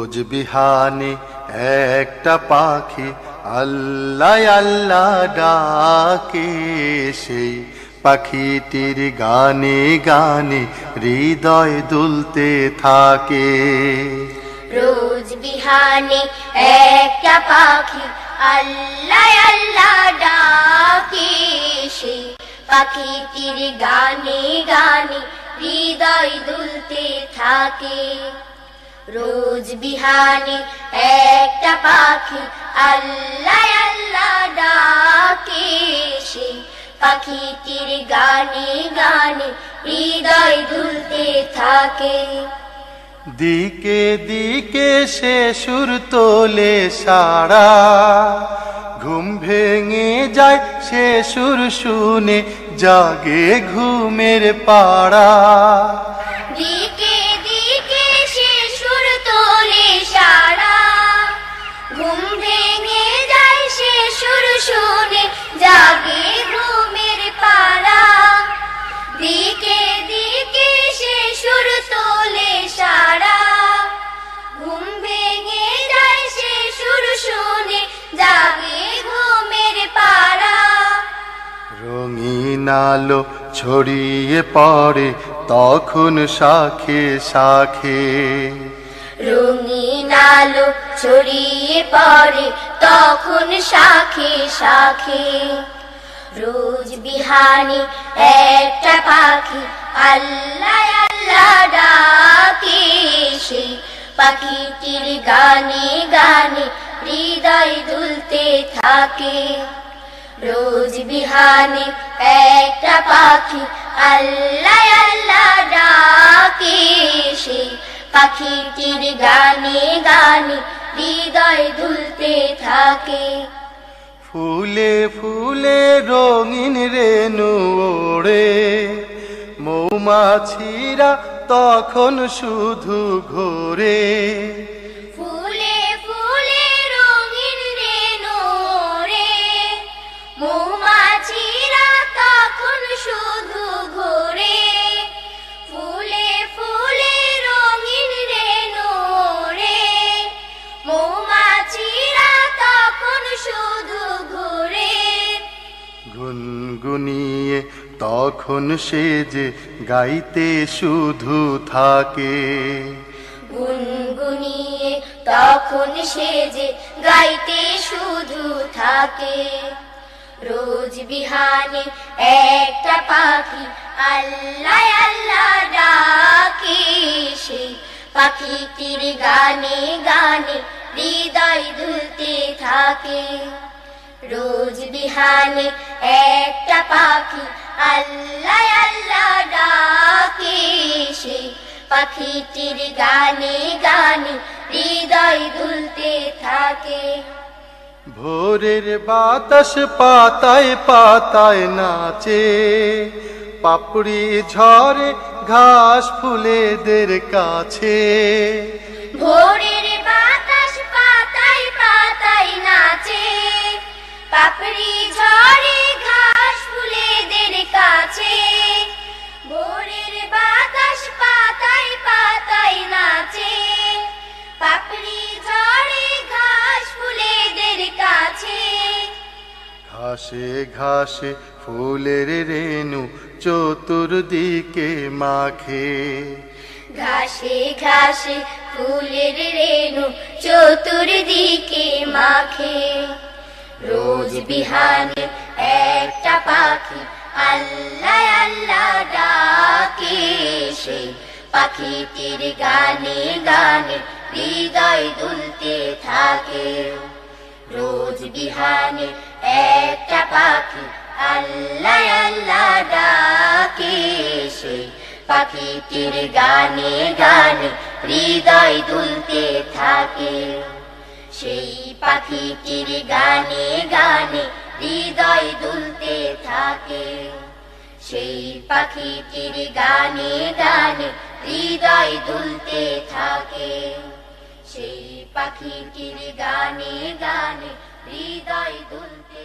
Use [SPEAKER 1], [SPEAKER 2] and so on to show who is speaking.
[SPEAKER 1] রোজ বিহানে একটা পাখি আল্লাহ আল্লাহ ডাকে, সেই পাখিটির গানে গানে হৃদয় দুলতে থাকে।
[SPEAKER 2] রোজ বিহানে একটা পাখি আল্লাহ আল্লাহ ডাকে, সেই পাখিটির গানে গানে হৃদয় দুলতে থাকে। রোজ বিহানে একটা পাখি আল্লাহ আল্লাহ ডাকে, সেই পাখিটির গানে গানে হৃদয় দুলতে থাকে।
[SPEAKER 1] দিকে দিকে সে সুর তোলে সারা, ঘুম ভেঙে যায় সে সুর শুনে জাগে ঘুমের পাড়া।
[SPEAKER 2] দিকে দিকে সে সুর তোলে সারা, ঘুম ভেঙে যায় সে সুর শুনে জাগে ঘুমের পাড়া। দিকে দিকে সে সুর তোলে সারা, ঘুম ভেঙে যায় সে সুর শুনে জাগে ঘুমের পাড়া।
[SPEAKER 1] রঙিন আলো ছড়িয়ে পড়ে তখন শাখে শাখে,
[SPEAKER 2] রঙিন আলো ছড়িয়ে পড়ে তখন শাখে শাখে। রোজ বিহানে একটা পাখি আল্লাহ আল্লাহ ডাকে, সেই পাখিটির গানে গানে হৃদয় দুলতে থাকে। রোজ বিহানে একটা পাখি আল্লাহ আল্লাহ ডাকে, সেই পাখিটির গানে গানে হৃদয় দুলতে থাকে।
[SPEAKER 1] ফুলে ফুলে রঙিন রেণু ওড়ে, মৌমাছিরা তখন শুধু ঘোরে।
[SPEAKER 2] ফুলে ফুলে রঙিন রেণু ওড়ে, মৌমাছিরা তখন শুধু ঘোরে। ফুলে ফুলে রঙিন রেণু ওড়ে, মৌমাছিরা তখন শুধু ঘোরে।
[SPEAKER 1] গুনগুনিয়ে তখন সে যে গাইতে শুধু থাকে,
[SPEAKER 2] গুনগুনিয়ে তখন সে যে গাইতে শুধু থাকে। রোজ বিহানে একটা পাখি আল্লাহ আল্লাহ ডাকে, সেই পাখিটির গানে গানে হৃদয় দুলতে থাকে। রোজ বিহানে একটা পাখি আল্লাহ আল্লাহ ডাকে, সেই পাখিটির গানে গানে হৃদয় দুলতে থাকে।
[SPEAKER 1] ভোরের বাতাস পাতায় পাতায় নাচে, পাপড়ি ঝরে ঘাস ফুলেদের কাছে।
[SPEAKER 2] ভোরের বাতাস পাতায় পাতায় নাচে, পাপড়ি ঝরে ঘাস ফুলেদের কাছে। ভোরের বাতাস পাতায় পাতায় নাচে, পাপড়ি ঝরে ঘাস ফুলেদের কাছে।
[SPEAKER 1] ঘাসে ঘাসে ফুলের রেণু চতুর্দিকে মাখে,
[SPEAKER 2] ঘাসে ঘাসে ফুলের রেণু চতুর্দিকে মাখে। রোজ বিহানে একটা পাখি আল্লাহ আল্লাহ ডাকে, সেই পাখিটির গানে গানে হৃদয় দুলতে থাকে। রোজ বিহানে একটা পাখি আল্লাহ আল্লাহ ডাকে, সেই পাখিটির গানে গানে হৃদয় দুলতে থাকে। সেই পাখিটির গানে গানে হৃদয় দুলতে থাকে। সেই পাখিটির গানে গানে হৃদয় দুলতে থাকে। সেই পাখিটির গানে গানে হৃদয় দুলতে